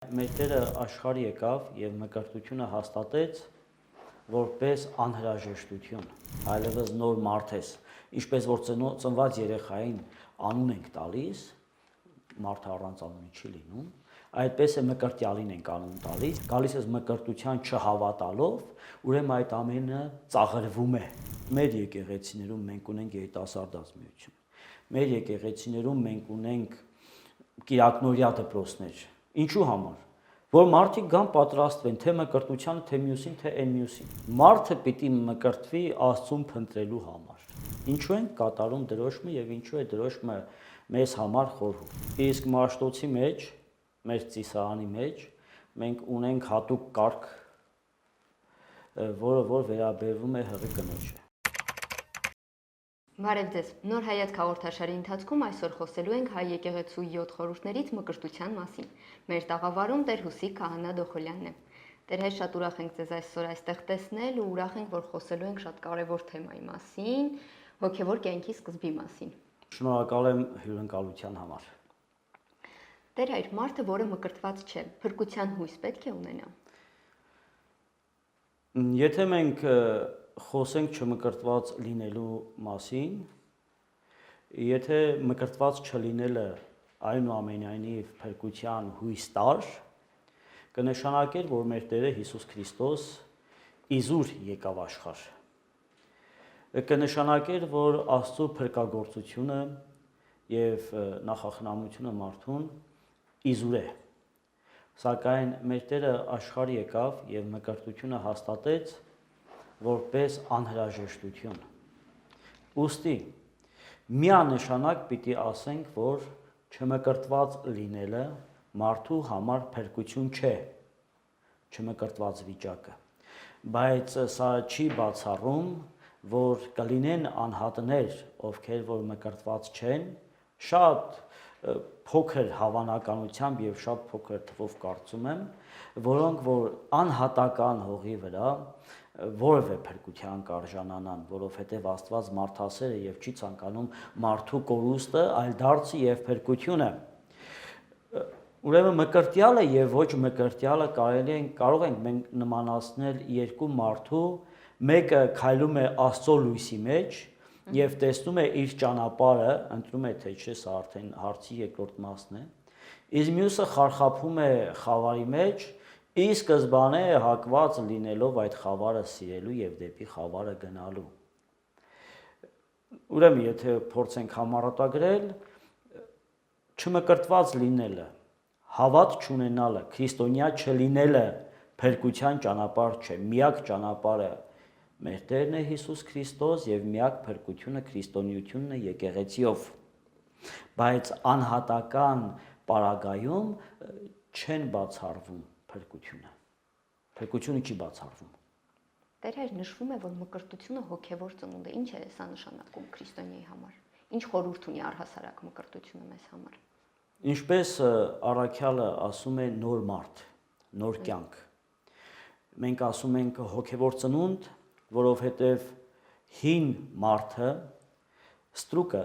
Մեր Տերը աշխարհ եկավ եւ մկրտությունը հաստատեց որպես անհրաժեշտություն, այլևս նոր մարդ ես, ինչպես որ ծնված երեխային անուն ենք տալիս, մարդը առանց անունի չի լինում, այդպես է մկրտյալին ենք անուն տալիս, գալիս ես մկրտության չհավատալով, ուրեմն այդ ամենը ծաղրվում է։ Մեր եկեղեցիներում մենք ունենք երիտասարդաց միություն, մեր եկեղեցիներում մենք ունենք կիրակնորյա դպրոցներ, ինչու համար, որ մարդիկ գան պատրաստվեն թե մկրտությանը, թե մյուսին, թե այն մյուսին։ Մարդը պիտի մկրտվի Աստծուն փնտրելու համար։ Ինչու ենք կատարում դրոշմը եւ ինչու է դրոշմը մեզ համար խորհուրդ։ Իսկ Մաշտոցի մեջ, մեր ծիսարանի մեջ մենք ունենք հատուկ կարգ, որը վերաբերվում է հղի կնոջը։ Բարև ձեզ։ Նոր հայացք հաղորդաշարի ընթացքում այսօր խոսելու ենք հայ եկեղեցու 7 խորհուրդներից մկրտության մասին։ Մեր տաղավարում Տեր Հուսիկ Քահանա Դոխոլյանն է։ Տեր հայր, շատ ուրախ ենք ձեզ այսօր այստեղ տեսնել ու ուրախ ենք, որ խոսելու ենք շատ կարևոր թեմայի մասին, հոգևոր կյանքի սկզբի մասին։ Շնորհակալ եմ հյուրընկալության համար։ Տեր հայր, մարդը, որը մկրտված չէ, փրկության հույս պետք է ունենա։ Եթե մենք խոսենք չմկրտված լինելու մասին, եթե մկրտված չլինելը այնուամենայնիվ փրկության հույս տար, կնշանակեր, որ մեր Տերը Հիսուս Քրիստոս իզուր եկավ աշխարհ։ Կնշանակեր, որ Աստծո փրկagorցությունը եւ նախախնամությունը մարդուն իզուր է։ Սակայն մեր Տերը աշխարհ եկավ եւ մկրտությունը հաստատեց որպես անհրաժեշտություն։ Ուստի միանշանակ պիտի ասենք, որ չմկրտված լինելը մարդու համար փրկություն չէ, չմկրտված վիճակը, բայց սա չի բացառում, որ կլինեն անհատներ, ովքեր որ մկրտված չեն, շատ փոքր հավանականությամբ եւ շատ փոքր թվով կարծում եմ, որոնք որ անհատական հողի վրա որևէ փրկության կարժանանան, որովհետև Աստված մարդասեր է եւ չի ցանկանում մարդու կորուստը, այլ դարձի եւ փրկությունը։ Ուրեմն մկրտյալը եւ ոչ մկրտյալը կարող ենք մենք նմանացնել երկու մարդու, մեկը քայլում է Աստծո լույսի մեջ եւ տեսնում է իր ճանապարհը, ընտրում է թե չէ, սա արդեն հարցի երկրորդ մասն է, իսկ մյուսը խարխափում է խավարի մեջ, ի սկզբանե հակված լինելով այդ խավարը սիրելու եւ դեպի խավարը գնալու։ Ուրեմն եթե փորձենք համառատագրել, չմկրտված լինելը, հավատ չունենալը, քրիստոնյա չլինելը փրկության ճանապարհ չէ, միակ ճանապարհը մեր Տերն է Հիսուս Քրիստոս եւ միակ փրկությունը քրիստոնեությունն է եկեղեցիով։ Բայց անհատական պարագայում չեն բացառվում փրկությունը։ Փրկությունը չի բացառվում։ Տեր հայր, նշվում է, որ մկրտությունը հոգևոր ծնունդ է։ Ինչ է սա նշանակում քրիստոնյայի համար։ Ինչ խորհուրդ ունի առհասարակ մկրտությունը մեզ համար։ Ինչպես առաքյալը ասում է նոր մարդ, նոր կյանք։ Մենք ասում ենք հոգևոր ծնունդ, որովհետև հին մարդը ստրուկը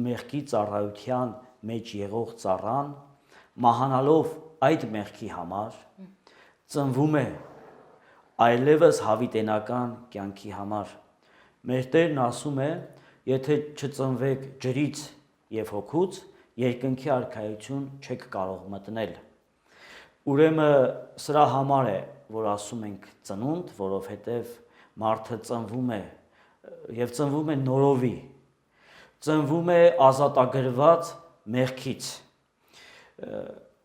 մեղքի ծառայության մեջ եղող ծառան մահանալով այդ մեղքի համար ծնվում է այլևս հավիտենական կյանքի համար։ Մեր Տերն ասում է, եթե չծնվեք ջրից եւ հոգուց, երկնքի արքայություն չեք կարող մտնել։ Ուրեմն սրա համար է, որ ասում ենք ծնունդ, որովհետև մարդը ծնվում է եւ ծնվում է նորովի, ծնվում է ազատագրված մեղքից։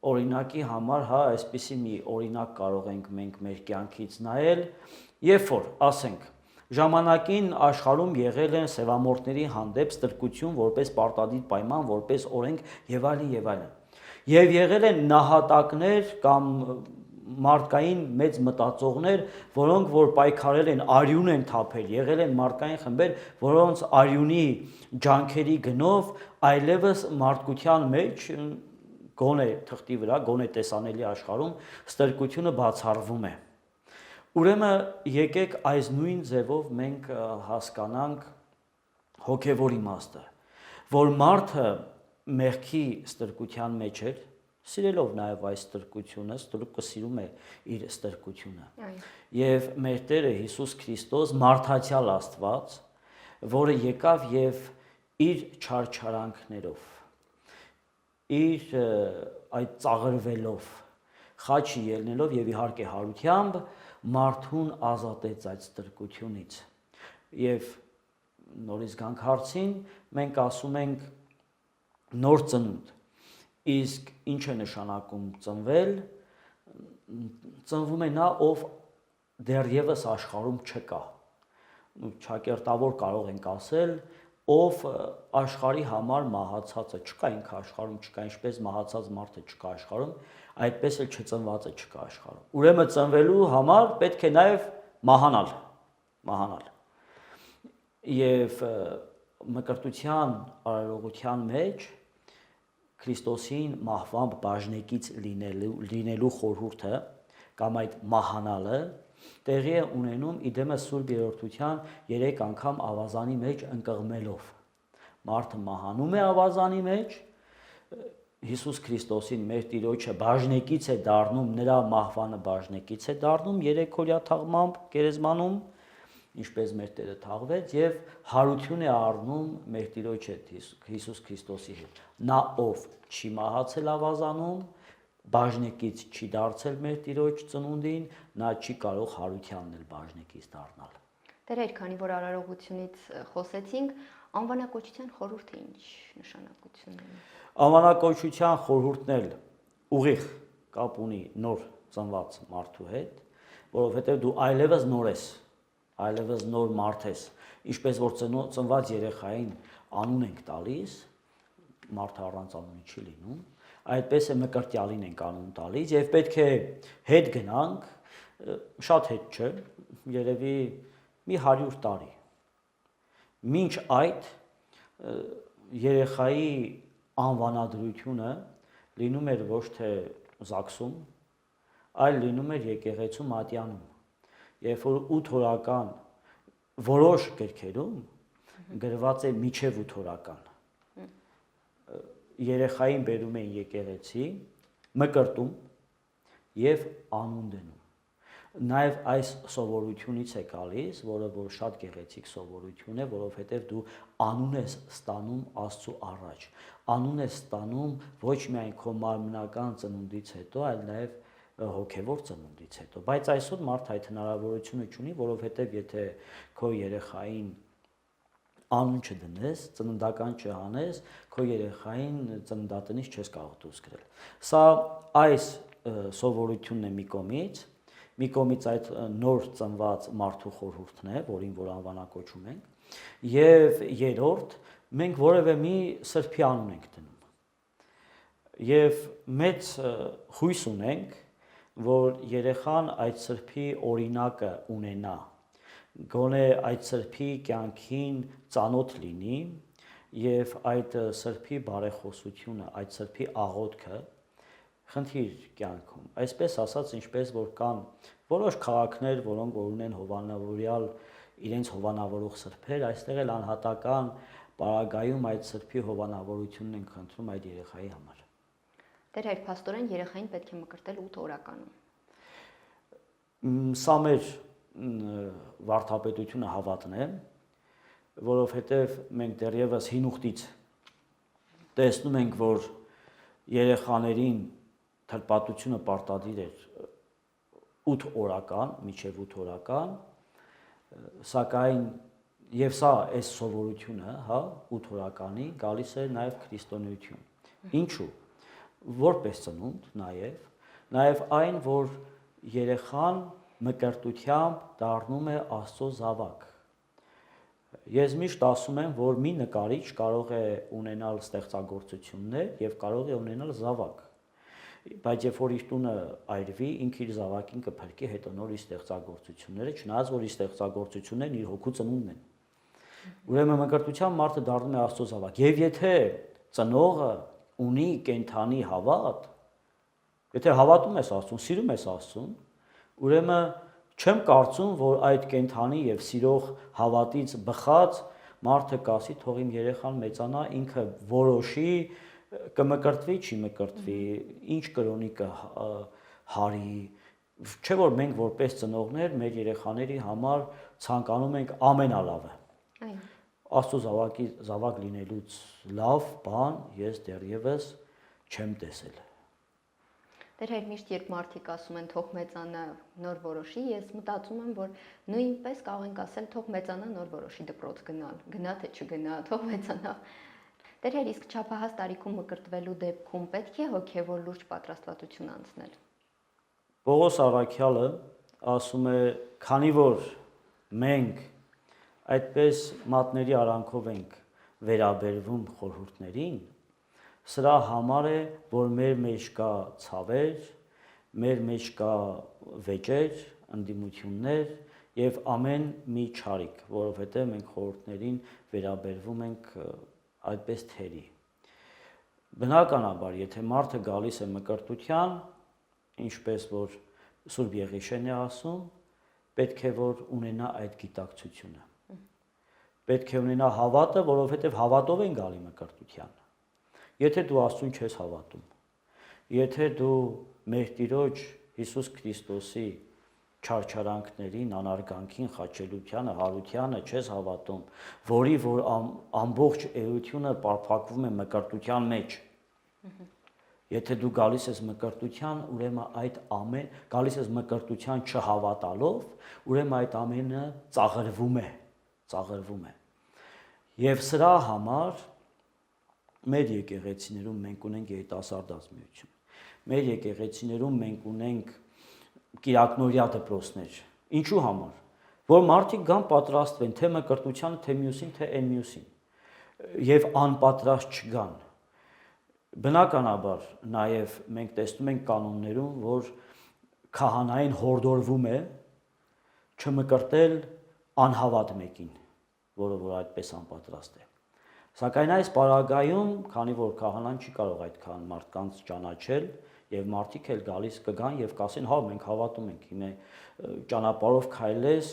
Օրինակի համար, այսպիսի մի օրինակ կարող ենք մենք մեր կյանքից նայել, երբ որ ասենք ժամանակին աշխարհում եղել են սևամորտների հանդեպ ստրկություն որպես պարտադիր պայման, որպես օրենք եւ այլն եւ այլն։ Եվ եղել են նահատակներ կամ մարդկային մեծ մտածողներ, որոնք որ պայքարել են, արյուն են թափել, եղել են մարդկային խմբեր, որոնց արյունի ջանքերի գնով այլևս մարդկության մեջ գոնե թղթի վրա, գոնե տեսանելի աշխարհում ստրկությունը բացառվում է։ Ուրեմն եկեք այս նույն ձևով մենք հասկանանք հոգևոր իմաստը, որ մարդը մեղքի ստրկության մեջ էր, Սիրելով նաև այս ստրկությունը, ստրուկը սիրում է իր ստրկությունը։ Այո։ Եվ մեր Տերը Հիսուս Քրիստոս մարդացյալ Աստված, որը եկավ եւ իր չարչարանքներով, իր այդ ծաղրվելով, խաչի ելնելով եւ իհարկե հարությամբ մարդուն ազատեց այդ ստրկությունից։ Եվ նորից գանք հարցին, մենք ասում ենք նոր ծնունդ։ Իսկ ինչ է նշանակում ծնվել։ Ծնվում է նա, ով դեռևս աշխարհում չկա։ Ճակերտավոր կարող ենք ասել, ով աշխարհի համար մահացածը չկա, ինքը աշխարհում չկա, ինչպես մահացած մարդը չկա աշխարհում, այդպես էլ չծնվածը չկա աշխարհում։ Ուրեմն ծնվելու համար պետք է նաև մահանալ։ Եվ մկրտության արարողության մեջ Քրիստոսին մահվամբ բաժնեկից լինելու խորհուրդը կամ այդ մահանալը տեղի է ունենում իդեմս Սուրբ Երրորդության 3 անգամ ավազանի մեջ ընկղմելով։ Մարդը մահանում է ավազանի մեջ, Հիսուս Քրիստոսին մեր Տիրոջը բաժնեկից է դառնում, նրա մահվանը բաժնեկից է դառնում 3 օրյա թաղմամբ գերեզմանում, ինչպես մեր Տերը թաղվեց եւ հարություն է առնում մեր Տիրոջ հետ Հիսուս Քրիստոսի հետ։ Նա ով չի մահացել ավազանում, բաժնեկից չի դարձել մեր Տիրոջ ծնունդին, նա չի կարող հարությանն էլ բաժնեկից դառնալ։ Տեր, քանի որ արարողությունից խոսեցինք, անվանակոչության խորհուրդը ինչ նշանակություն ունի։ Անվանակոչության խորհուրդն էլ ուղիղ կապ ունի նոր ծնված մարդու հետ, որովհետեւ դու այլևս նոր ես, այլևս նոր մարդ ես, ինչպես որ ծնված երեխային անուն ենք տալիս, մարդը առանց անունի չի լինում, այդպես է մկրտյալին ենք անուն տալիս եւ պետք է հետ գնանք, շատ հետ չէ, երևի մի 100 տարի։ Մինչ այդ երեխայի անվանադրությունը լինում էր ոչ թե ԶԱԳՍ-ում, այլ լինում էր եկեղեցու մատյանում։ Երբ որ 8 օրական որոշ գրքերում գրված է միջև 8 օրական, երեխային բերում էին եկեղեցի, մկրտում եւ անուն դնում։ Նաեւ այս սովորությունից է գալիս, որը որ շատ գեղեցիկ սովորություն է, որովհետեւ դու անուն ես ստանում Աստծո առաջ։ Անուն ես ստանում ոչ միայն քո մարմնական ծնունդից հետո, այլ նաեւ հոգևոր ծնունդից հետո, բայց այսօր մարդը այդ հնարավորությունը չունի, որովհետև եթե քո երեխային անուն չդնես, ծննդական չանես, քո երեխային ծննդատնից չես կարող դուրս գրել։ Սա այս սովորությունն է մի կողմից այդ նոր ծնված մարդու խորհուրդն է, որին որ անվանակոչում ենք, եւ երրորդ, մենք որևէ մի սրբի անուն ենք դնում։ Եվ մեծ հույս ունենք, որ երեխան այդ սրբի օրինակը ունենա, գոնե այդ սրբի կյանքին ծանոթ լինի եւ այդ սրբի բարեխոսությունը, այդ սրբի աղոթքը խնդիր կյանքում։ Այսպես ասած, ինչպես որ կան որոշ քաղաքներ, որոնք որ ունեն հովանավորյալ իրենց հովանավորող սրբեր, այստեղ էլ անհատական պարագայում այդ սրբի հովանավորությունն են խնդրում այդ երեխայի համար։ Տեր հայր փաստորեն երեխային պետք է մկրտել 8 օրականում։ Սա մեր վարդապետությունը հավատն է, որովհետև մենք դեռևս հին ուխտից տեսնում ենք, որ երեխաներին թլպատությունը պարտադիր էր 8 օրական, մինչև 8 օրական, սակայն եւ սա այս սովորությունը, 8 օրականի գալիս է նաեւ քրիստոնեություն։ Ինչու՞։ Որպես ծնունդ նաեւ այն, որ երեխան մկրտությամբ դառնում է Աստծո զավակ։ Ես միշտ ասում եմ, որ մի նկարիչ կարող է ունենալ ստեղծագործություններ եւ կարող է ունենալ զավակ։ Բայց երբ որ իր տունը այրվի, ինքը իր զավակին կփրկի, հետո նոր իր ստեղծագործությունները, չնայած որ իր ստեղծագործություններն իր հոգու ծնունդն են։ Ուրեմն մկրտությամբ մարդը դառնում է Աստծո զավակ։ Եվ եթե ծնողը ունի կենթանի հավատ, եթե հավատում ես Աստծուն, սիրում ես Աստծուն, ուրեմն չեմ կարծում, որ այդ կենթանի եւ սիրող հավատից բխած մարդը կասի թող իմ երեխան մեծանա, ինքը որոշի կմկրտվի, չի մկրտվի, ինչ կրոնի կհարի, չէ որ մենք որպես ծնողներ մեր երեխաների համար ցանկանում ենք ամենալավը։ Այո։ Աստծո զավակ լինելուց լավ բան ես դեռևս չեմ տեսել։ Դեր հայր միշտ երբ մարդիկ ասում են թող մեծանա նոր որոշի, ես մտածում եմ, որ նույնպես կարող ենք ասել թող մեծանա նոր որոշի դպրոց գնալ, գնա թե չգնա, թող մեծանա։ Դեր հայր իսկ չափահաս տարիքում մկրտվելու դեպքում պետք է հոգևոր լուրջ պատրաստվածություն անցնել։ Պողոս Առաքյալը ասում է, քանի որ մենք այդպես մատների արանքով ենք վերաբերվում խորհուրդներին, սրա համար է, որ մեր մեջ կա ցավեր, մեր մեջ կա վեճեր, ընդդիմություններ եւ ամեն մի չարիք, որովհետեւ մենք խորհուրդներին վերաբերվում ենք այդպես թերի։ Բնականաբար, եթե մարդը գալիս է մկրտության, ինչպես որ Սուրբ Եղիշեն է ասում, պետք է որ ունենա այդ գիտակցությունը։ Պետք է ունենա հավատը, որովհետև հավատով են գալի մկրտության։ Եթե դու Աստծուն չես հավատում, եթե դու մեր Տիրոջ Հիսուս Քրիստոսի չարչարանքներին, անարգանքին, խաչելությանը, հարությանը չես հավատում, որի որ ամբողջ էությունը պարփակվում է մկրտության մեջ։ Եթե դու գալիս ես մկրտության, ուրեմն գալիս ես մկրտության չհավատալով, ուրեմն այդ ամենը ծաղրվում է։ Եվ սրա համար մեր եկեղեցիներում մենք ունենք երիտասարդազմիություն։ Մեր եկեղեցիներում մենք ունենք կիրակնորյա դպրոցներ։ Ինչու համար? Որ մարդիկ գան պատրաստվեն թե մկրտությանը, թե մյուսին, թե այն մյուսին, եւ անպատրաստ չգան։ Բնականաբար նաև մենք տեսնում ենք կանոններում, որ քահանային հորդորվում է չմկրտել անհավատ մեկին, որը որ այդպես անպատրաստ է։ Սակայն այս պարագայում, քանի որ քահանան չի կարող այդքան մարդկանց ճանաչել, եւ մարդիկ էլ գալիս կգան եւ կասեն, հա մենք հավատում ենք, հիմա ճանապարհով քայլես,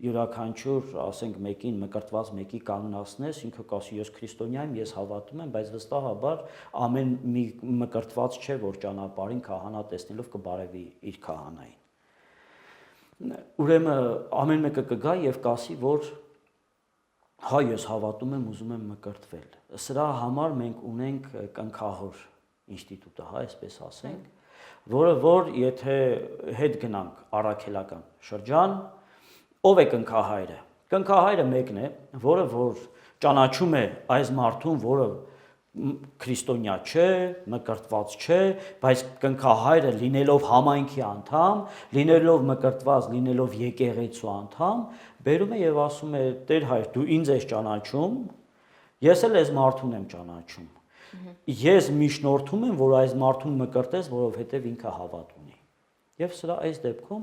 յուրաքանչյուր, ասենք, մեկին մկրտված մեկի կանոնացնես, ինքը կասի ես քրիստոնյա եմ, ես հավատում եմ, բայց վստահաբար ամեն մի մկրտված չէ, որ ճանապարհին քահանա տեսնելով կբարևի իր քահանային։ Ուրեմն ամեն մեկը կգա եւ կասի, որ հա ես հավատում եմ, ուզում եմ մկրտվել։ Սրա համար մենք ունենք կնքահոր ինստիտուտը, հա, այսպես ասենք, որը որ եթե հետ գնանք առաքելական շրջան, ով է կնքահայրը։ Կնքահայրը մեկն է, որը որ ճանաչում է այս մարդուն, որը քրիստոնյա չէ, մկրտված չէ, բայց կնքահայրը լինելով համայնքի անդամ, լինելով մկրտված, լինելով եկեղեցու անդամ, բերում է եւ ասում է. «Տեր հայր, դու ինձ ես ճանաչում, ես էլ այս մարդուն եմ ճանաչում։ Ես միջնորդում եմ, որ այս մարդուն մկրտես, որովհետեւ ինքը հավատ ունի»։ Եվ սրա այս դեպքում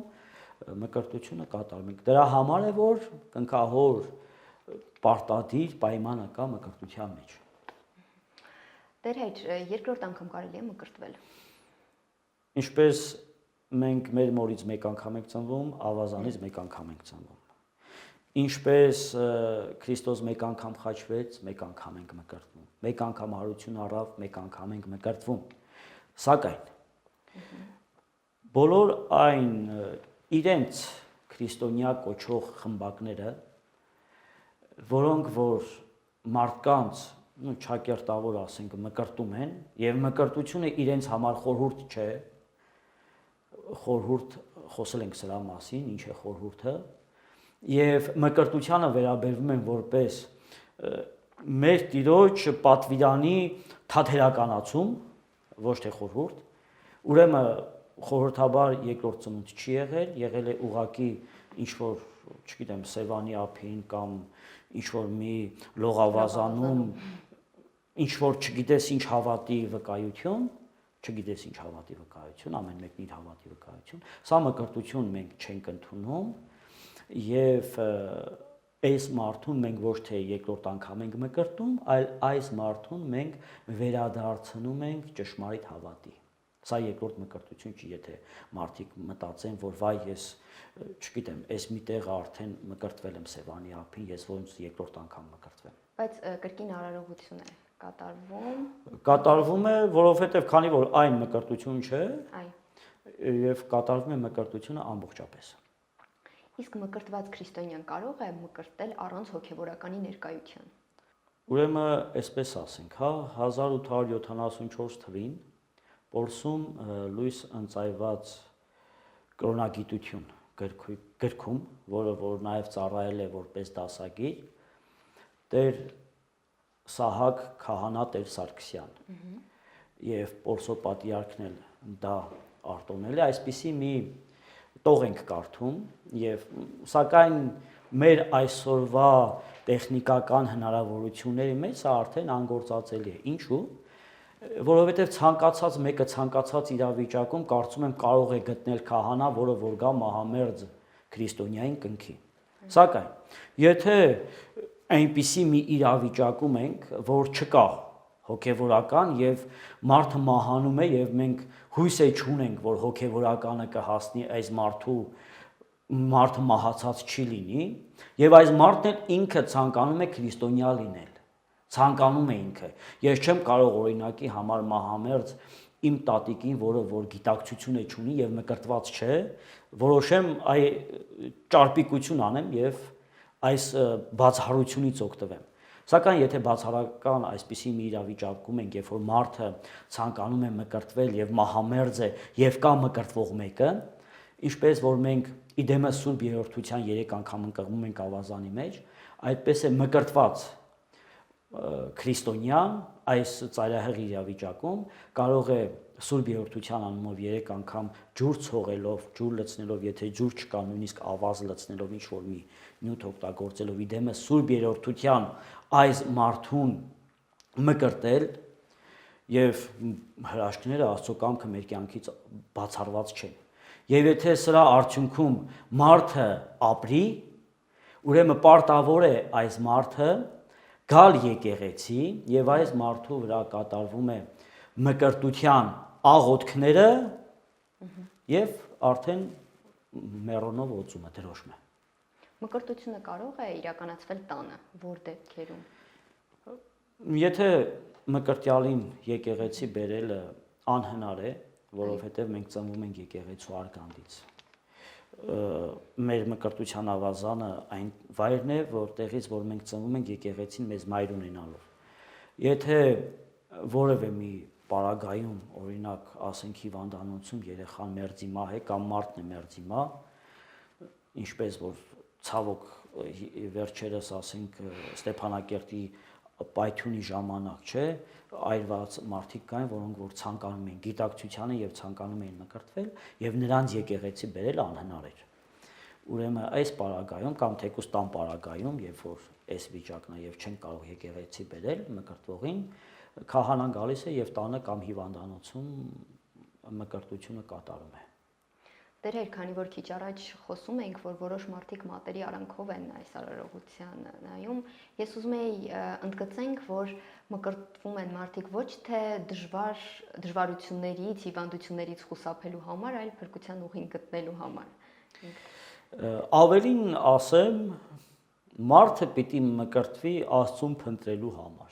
մկրտությունը կատարում ենք։ Դրա համար է, որ կնքահոր պարտադիր պայմանը կա մկրտության մեջ։ Դեր հայր, երկրորդ անգամ կարելի է մկրտվել։ Ինչպես մենք մեր մորից մեկ անգամ ենք ծնվում, ավազանից մեկ անգամ ենք ծնվում։ Ինչպես Քրիստոս մեկ անգամ խաչվեց, մեկ անգամ ենք մկրտվում։ Մեկ անգամ հարություն առավ, մեկ անգամ ենք մկրտվում։ Սակայն բոլոր այն իրենց քրիստոնյա կոչող խմբակները, որոնք որ մարդկանց չակերտավոր ասենք մկրտում են, եւ մկրտությունը իրենց համար խորհուրդ չէ, խորհուրդ խոսել ենք սրա մասին, ինչ է խորհուրդը, եւ մկրտությանը վերաբերվում են որպես մեր Տիրոջ պատվիրանի թատերականացում, ոչ թե խորհուրդ, ուրեմն խորհրդաբար երկրորդ ծնունդ չի եղել է ուղակի ինչ որ, չգիտեմ, Սևանի ափին կամ ինչ որ մի լողավազանում, ինչ որ չգիտես ինչ հավատի վկայություն, ամեն մեկն իր հավատի վկայություն, սա մկրտություն մենք չենք ընդունում եւ այս մարդուն մենք ոչ թե երկրորդ անգամ ենք մկրտում, այլ այս մարդուն մենք վերադարձնում ենք ճշմարիտ հավատի։ Սա երկրորդ մկրտություն չի, եթե մարդիկ մտածեն, որ վայ ես, չգիտեմ, այս մի տեղը արդեն մկրտվել եմ Սևանի ափին, ես ոնց երկրորդ անգամ մկրտվեմ։ Բայց կրկին արարողություն է Կատարվում է, որովհետև քանի որ այն մկրտություն չէ, այո։ եւ կատարվում է մկրտությունը ամբողջապես։ Իսկ մկրտված քրիստոնյան կարող է մկրտել առանց հոգևորականի ներկայության։ Ուրեմն, այսպես ասենք, հա, 1874 թվին Պորսում լույս ընծայված կրոնագիտություն գրքում, որը որ նաև ծառայել է որպես դասագիր, Տեր Սահակ քահանա Տեր Սարգսյան եւ Պորսո պատիարքն էլ դա արտոնել է, այսպիսի մի տող ենք կարդում եւ սակայն մեր այսօրվա տեխնիկական հնարավորությունների մեջ սա արդեն անգործածելի է։ Ինչու՞։ Որովհետև ցանկացած մեկը ցանկացած իրավիճակում կարծում եմ կարող է գտնել քահանա, որը որ գա մահամերձ քրիստոնյային կնքի։ Սակայն, եթե այնպիսի մի իրավիճակում ենք, որ չկա հոգևորական եւ մարդը մահանում է եւ մենք հույս չունենք, որ հոգևորականը կհասնի այս մարդը մահացած չի լինի, եւ այս մարդն էլ ինքը ցանկանում է քրիստոնյա լինել։ Ցանկանում է ինքը։ Ես չեմ կարող օրինակի համար մահամերձ իմ տատիկին, որը որ գիտակցություն չունի եւ մկրտված չէ, որոշեմ այ ճարպիկություն անեմ եւ այս բացառությունից օգտվեմ։ Սակայն եթե բացառական այսպիսի մի իրավիճակում ենք, երբ որ մարդը ցանկանում է մկրտվել եւ մահամերձ է եւ կա մկրտվող մեկը, ինչպես որ մենք իդեմս Սուրբ Երրորդության 3 անգամ ընկղմում ենք ավազանի մեջ, այդպես է մկրտված քրիստոնյան այս ծայրահեղ իրավիճակում կարող է Սուրբ Երրորդության անունով 3 անգամ ջուր ցողելով, ջուր լցնելով, եթե ջուր չկա, նույնիսկ ավազ լցնելով, ինչ որ մի նյութ օգտագործելով, իդեմս Սուրբ Երրորդության այս մարդուն մկրտել եւ հրաշքները Աստծո կամքը մեր կյանքից բացառված չեն։ Եվ եթե սրա արդյունքում մարդը ապրի, ուրեմն պարտավոր է այս մարդը գալ եկեղեցի եւ այս մարդու վրա կատարվում է մկրտության աղոթքները եւ արդեն մեռոնով օծումը դրոշում է։ Մկրտությունը կարող է իրականացվել տանը, որ դեպքերում։ Եթե մկրտյալին եկեղեցի բերելը անհնար է, որովհետև մենք ծնվում ենք եկեղեցու արգանդից։ Մեր մկրտության ավազանը այն վայրն է, որտեղից որ մենք ծնվում ենք եկեղեցին մեզ մայր ունենալով։ Եթե որևէ մի պարագայում, օրինակ, ասենք հիվանդանոցում երեխան մերձիմա է կամ մարդն է մերձիմա, ինչպես որ ցավոք վերջերս ասենք Ստեփանակերտի պայթյունի ժամանակ չէ, այրված մարդիկ կային, որոնք որ ցանկանում էին գիտակցությանը եւ ցանկանում էին մկրտվել եւ նրանց եկեղեցի բերել անհնար էր։ Ուրեմն այս պարագայում կամ թեկուզ տան պարագայում, երբ որ այս վիճակն է եւ չեն կարող եկեղեցի բերել մկրտվողին, քահանան գալիս է եւ տանը կամ հիվանդանոցում մկրտությունը կատարում է։ Տերեր, քանի որ քիչ առաջ խոսում էինք, որ որոշ մարդիկ մատերի արանքով են այս արարողության նայում, ես ուզում էի ընդգծենք, որ մկրտվում են մարդիկ ոչ թե դժվարություններից, հիվանդություններից խուսափելու համար, այլ փրկության ուղին գտնելու համար։ Ավելին ասեմ, մարդը պիտի մկրտվի Աստծուն փնտրելու համար։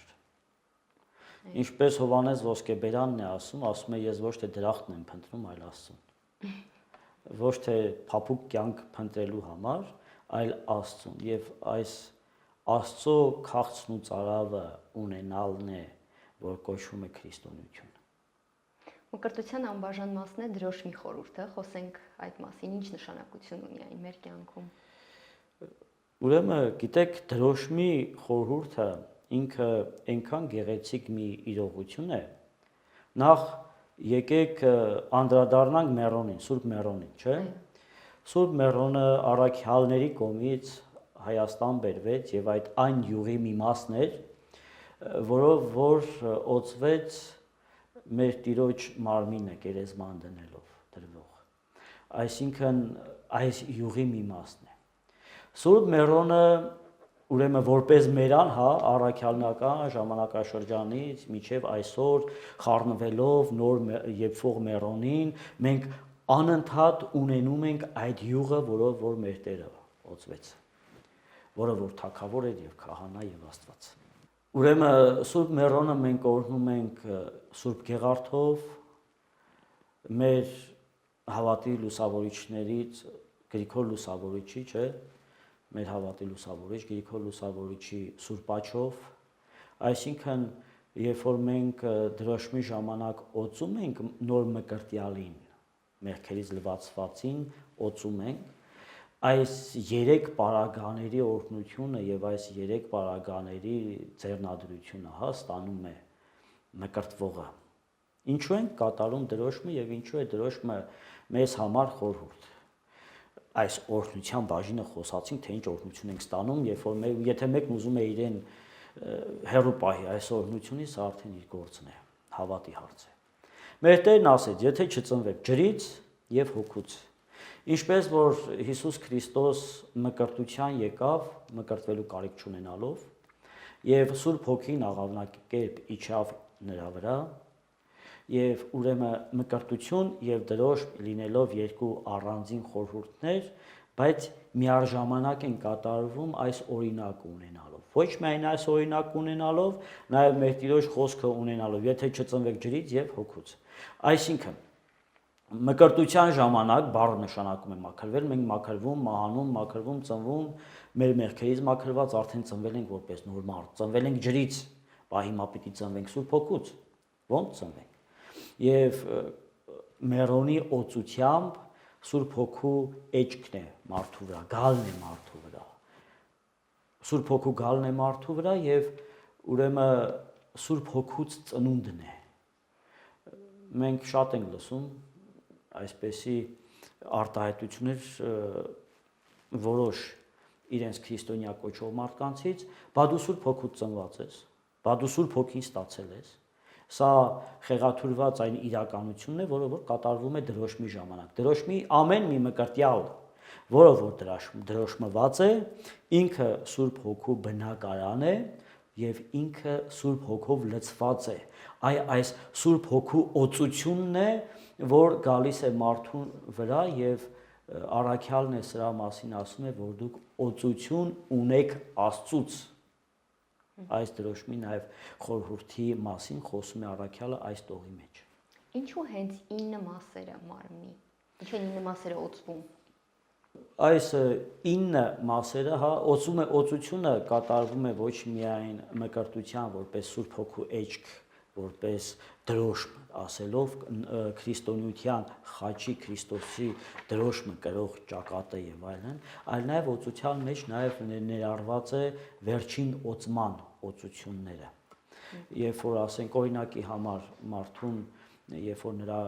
Ինչպես Հովհաննես Ոսկեբերանն է ասում է ես ոչ թե դրախտն եմ փնտրում, այլ Աստծուն։ Ոչ թե փափուկ կյանք փնտրելու համար, այլ Աստծուն եւ այս Աստծո քաղցն ու ծարավը ունենալն է, որ կոչվում է քրիստոնեություն։ Մկրտության անբաժան մասն է դրոշմի խորհուրդը, խոսենք այդ մասին, ինչ նշանակություն ունի այն մեր կյանքում։ Ուրեմն, գիտեք, դրոշմի խորհուրդը ինքը այնքան գեղեցիկ մի իրողություն է, նախ եկեք անդրադառնանք Մեռոնին, Սուրբ Մեռոնին, չէ՞։ Սուրբ Մեռոնը առաքյալների կողմից Հայաստան բերվեց եւ այն յուղի մի մասն էր, որով որ օծվեց մեր Տիրոջ մարմինը գերեզման դնելով դրվող։ Այսինքն այս յուղի մի մասն է։ Սուրբ Մեռոնը ուրեմն որպես մերան, հա, առաքյալնական ժամանակաշրջանից մինչև այսօր խառնվելով նոր եփվող Մեռոնին, մենք անընդհատ ունենում ենք այդ յուղը, որով որ մեր Տերը օծվեց, որը որ թագավոր էր եւ քահանա եւ Աստված։ Ուրեմն Սուրբ Մեռոնը մենք օրհնում ենք Սուրբ Գեղարդով, մեր հավատի լուսավորիչներից Գրիգոր Լուսավորիչի, չէ՞, մեր հավատի լուսավորիչ Գրիգոր Լուսավորիչի Սուրբ Աչով, այսինքն երբ որ մենք դրոշմի ժամանակ օծում ենք նոր մկրտյալին, մեղքերից լվացվածին օծում ենք, այս 3 պարագաների օրհնությունը եւ այս 3 պարագաների ձեռնադրությունը ստանում է մկրտվողը։ Ինչու ենք կատարում դրոշմը եւ ինչու է դրոշմը մեզ համար խորհուրդ։ Այս օրհնության բաժինը խոսացինք, թե ինչ օրհնություն ենք ստանում, երբ որ եթե մեկն ուզում է իրեն հերո պահի այս օրհնությունից, սա արդեն իր գործն է, հավատի հարց է։ Մեր Տերն ասեց, եթե չծնվեք ջրից եւ հոգուց, ինչպես որ Հիսուս Քրիստոս մկրտության եկավ, մկրտվելու կարիք չունենալով, եւ Սուրբ Հոգին աղավնակերպ իջավ նրա վրա, եւ ուրեմն մկրտություն եւ դրոշմ լինելով երկու առանձին խորհուրդներ, բայց միաժամանակ են կատարվում այս օրինակը ունենալով։ Ոչ միայն այս օրինակը ունենալով, նաեւ մեր Տիրոջ խոսքը ունենալով, եթե չծնվեք ջրից եւ հոգուց։ Այսինքն մկրտության ժամանակ բառը նշանակում է մաքրվել, մենք մաքրվում, մահանում, մաքրվում, ծնվում, մեր մեղքերից մաքրված արդեն ծնվել ենք որպես նոր մարդ, ծնվել ենք ջրից, բա հիմա պիտի ծնվենք Սուրբ Հոգուց։ Ո՞նց ծնվենք։ Եվ Մեռոնի օծությամբ Սուրբ Հոգու էջքն է մարդու վրա, գալն է մարդու վրա։ Սուրբ Հոգու գալն է մարդու վրա եւ ուրեմն Սուրբ Հոգուց ծնունդն է։ Մենք շատ ենք լսում այսպեսի արտահայտություններ որոշ իրենց քրիստոնյա կոչող մարդկանցից, բա դու Սուրբ Հոգուց ծնված ես, բա դու Սուրբ Հոգին ստացել ես։ Սա խեղաթյուրված այն իրականությունն է, որը որ կատարվում է դրոշմի ժամանակ։ Դրոշմի ամեն մի մկրտյալ, որը որ դրոշմված է, ինքը Սուրբ Հոգու բնակարան է եւ ինքը Սուրբ Հոգով լցված է։ Այս Սուրբ Հոգու օծությունն է, որ գալիս է մարդու վրա եւ առաքյալն է սրա մասին ասում է, որ դուք օծություն ունեք Աստծուց։ Այս դրոշմի նաև խորհրդի մասին խոսում է առաքյալը այս տողի մեջ։ Ինչու հենց 9 մասերը մարմնի։ Ինչու են 9 մասերը օծվում։ Այս 9 մասերը, օծությունը կատարվում է ոչ միայն մկրտության, որպես Սուրբ Հոգու էջք, որպես դրոշմ, ասելով քրիստոնեության խաչի Քրիստոսի դրոշմը կրող ճակատը եւ այլն, այլ նաեւ օծության մեջ նաեւ ներառված է վերջին օծման օծությունները։ Երբ որ ասենք օրինակի համար մարդուն, երբ որ նրա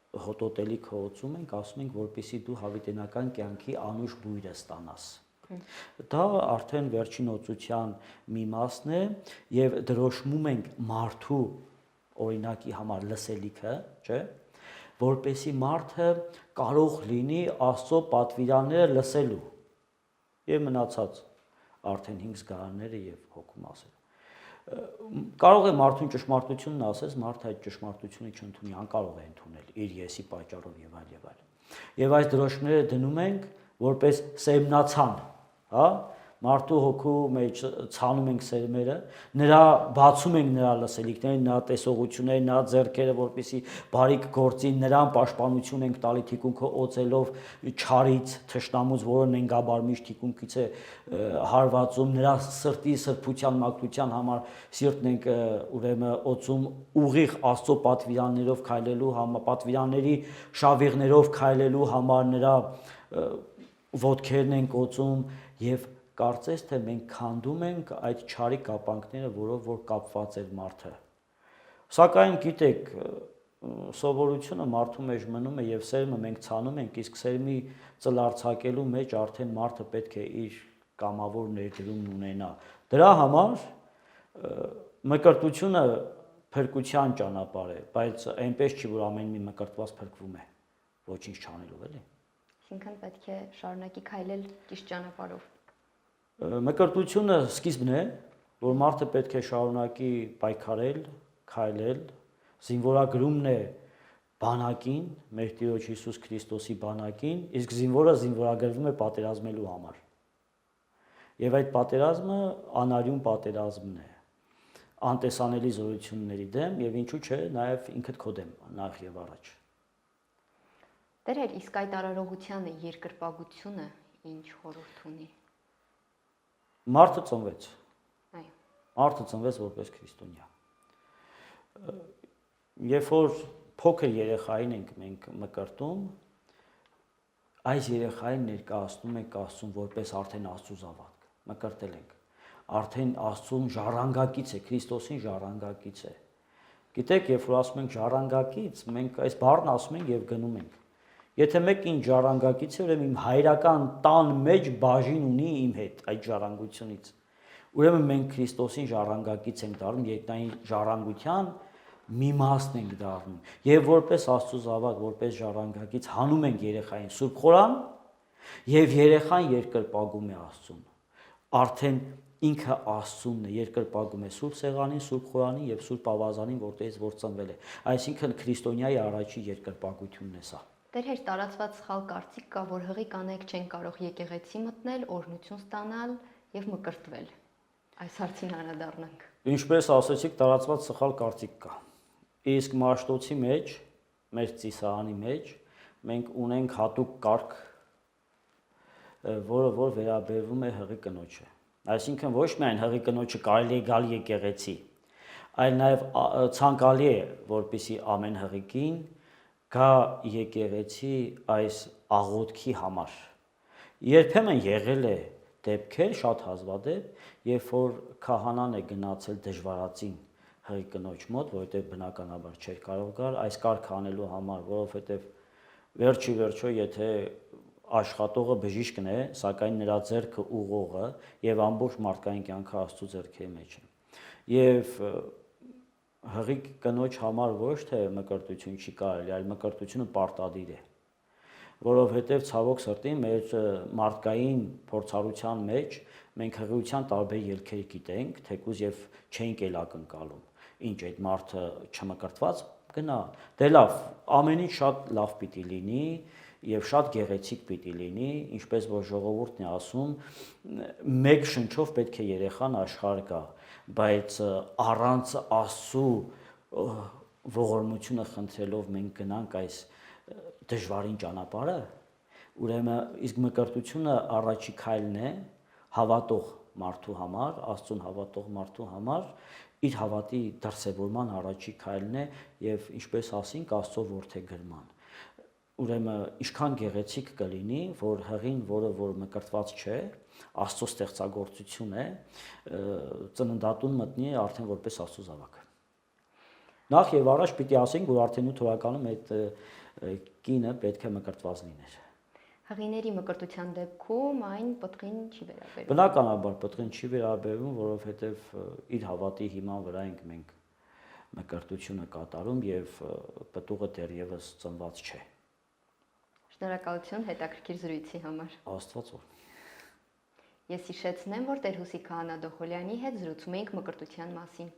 հոտոտելիքը օծում ենք, ասում ենք, որպեսզի դու հավիտենական կյանքի անուշ բույրը ստանաս։ Դա արդեն վերջին օծության մի մասն է եւ դրոշմում ենք մարդու օրինակի համար լսելիքը, չէ՞, որպեսի մարդը կարող լինի Աստծո պատվիրանները լսելու եւ մնացած արդեն 5 զգարանները եւ հոգու մասերը։ Կարող է մարդուն ճշմարտությունն ասես, մարդը այդ ճշմարտությունը չընդունի, անկարող է ընդունել իր եսի պատճառով եւ այլ եւ այլ։ Եվ այս դրոշմները դնում ենք որպես սերմնացան, հա, մարդու հոգու մեջ ցանում ենք սերմերը, նրա բացում ենք նրա լսելիքները, նրա տեսողությունները, նրա ձեռքերը, որպեսզի բարիք գործի, նրան պաշտպանություն ենք տալի թիկունքը օծելով չարից, թշնամուց, որը նենգաբարմիչ թիկունքից է հարվածում, նրա սրտի սրբության մաքրության համար սիրտն ենք ուրեմն օծում ուղիղ Աստծո պատվիրաններով քայլելու համար, պատվիրանների շավիղներով քայլելու համար նրա ոտքերն ենք օծում եւ կարծես թե մենք քանդում ենք այդ չարի կապանքները, որով որ կապված էր մարդը։ Սակայն գիտեք, սովորությունը մարդու մեջ մնում է եւ սերմը մենք ցանում ենք, իսկ սերմի ծլարձակելու մեջ արդեն մարդը պետք է իր կամավոր ներդրումն ունենա։ Դրա համար մկրտությունը փրկության ճանապարհ է, բայց այնպես չի, որ ամեն մի մկրտված փրկվում է, ոչինչ չանելով, էլի։ Այսինքն պետք է շարունակի քայլել ճիշտ ճանապարհով։ Մկրտությունը սկիզբն է, որ մարդը պետք է շարունակի պայքարել, քայլել, զինվորագրումն է բանակին, մեր Տիրոջ Հիսուս Քրիստոսի բանակին, իսկ զինվորը զինվորագրվում է պատերազմելու համար։ Եվ այդ պատերազմը անարյուն պատերազմն է։ անտեսանելի զորությունների դեմ եւ ինչու՞ չէ, նաեւ ինքդ քո դեմ նախ եւ առաջ։ Տեր, իսկ այդ արարողությանը երկրպագությունը ինչ խորհուրդ ունի։ Մարդը ծնվեց։ Այո։ Մարդը ծնվեց որպես քրիստոնյա։ Երբ որ փոքր երեխային ենք մենք մկրտում, այս երեխային ներկայացնում ենք Աստծուն որպես արդեն Աստծո զավակ։ Մկրտել ենք։ Արդեն Աստծուն ժառանգակից է, Քրիստոսին ժառանգակից է։ Գիտեք, երբ որ ասում ենք ժառանգակից, մենք այս բառն ասում ենք եւ գնում ենք։ Եթե մեկին ժառանգակից է, ուրեմն իմ հայրական տան մեջ բաժին ունի իմ հետ այդ ժառանգությունից։ Ուրեմն մենք Քրիստոսին ժառանգակից ենք դառնում, երկնային ժառանգության մի մասն ենք դառնում։ Եվ որպես Աստծո զավակ, որպես ժառանգակից հանում ենք երեխային Սուրբ Խորան, եւ երեխան երկրպագում է Աստծուն։ Արդեն ինքը Աստծունն է, երկրպագում է Սուրբ Սեղանին, Սուրբ Խորանին եւ Սուրբ Ավազանին, որտեղից որ ծնվել է։ Այսինքն քրիստոնյայի առաջի երկրպագությունն է սա։ Տեր, տարածված սխալ կարծիք կա, որ հղի կանայք չեն կարող եկեղեցի մտնել, օրհնություն ստանալ եւ մկրտվել։ Այս հարցին անդրադառնանք։ Ինչպես ասեցիք, տարածված սխալ կարծիք կա։ Իսկ Մաշտոցի մեջ, մեր ծիսարանի մեջ մենք ունենք հատուկ կարգ, որը վերաբերվում է հղի կնոջը։ Այսինքն ոչ միայն հղի կնոջը կարելի է գալ եկեղեցի, այլ նաև ցանկալի է, որպեսզի ամեն հղիկին գա եկեղեցի այս աղոթքի համար։ Երբեմն եղել է դեպքեր, շատ հազվադեպ, երբ որ քահանան է գնացել դժվարածին հղի կնոջ մոտ, որովհետև բնականաբար չէր կարող գալ այս կարգը անելու համար, որովհետև վերջի վերջո եթե աշխատողը բժիշկն է, սակայն նրա ձեռքը ուղողը եւ ամբողջ մարդկային կյանքը Աստծո ձեռքի մեջ է։ Եվ հղի կնոջ համար ոչ թե մկրտություն չի կարելի, այլ մկրտությունը պարտադիր է, որովհետև ցավոք սրտի մեր մարդկային փորձառության մեջ մենք հղիության տարբեր ելքեր գիտենք, թեկուզ եւ չենք էլ ակնկալում։ Ինչ այդ մարդը չմկրտված գնա, դե լավ, ամեն ինչ շատ լավ պիտի լինի եւ շատ գեղեցիկ պիտի լինի, ինչպես որ ժողովուրդն է ասում, մեկ շնչով պետք է երեխան աշխարհ գա, բայց առանց Աստծո ողորմությունը խնդրելով մենք գնանք այս դժվարին ճանապարհը, ուրեմն իսկ մկրտությունը առաջի քայլն է հավատող մարդու համար, Աստծուն հավատող մարդու համար, իր հավատի դրսևորման առաջի քայլն է եւ ինչպես ասինք Աստծո որդեգրման։ Ուրեմն ինչքան գեղեցիկ կլինի, որ հղին, որը որ մկրտված չէ, Աստծո ստեղծագործություն է, ծննդատուն մտնի արդեն որպես Աստծո զավակ։ Նախ եւ առաջ պիտի ասենք, որ արդեն 8 թվականում այդ կինը պետք է մկրտված լիներ։ Հղիների մկրտության դեպքում այն պտղին չի վերաբերվում։ Բնականաբար պտղին չի վերաբերվում, որովհետև իր հավատի հիման վրա ենք մենք մկրտությունը կատարում եւ պտուղը դեռևս ծնված չէ։ Շնորհակալություն հետաքրքիր զրույցի համար։ Աստված օր։ Ես հիշեցնեմ, որ Տեր Հուսիկ Քահանա Դոխոլյանի հետ զրուցում էինք մկրտության մասին։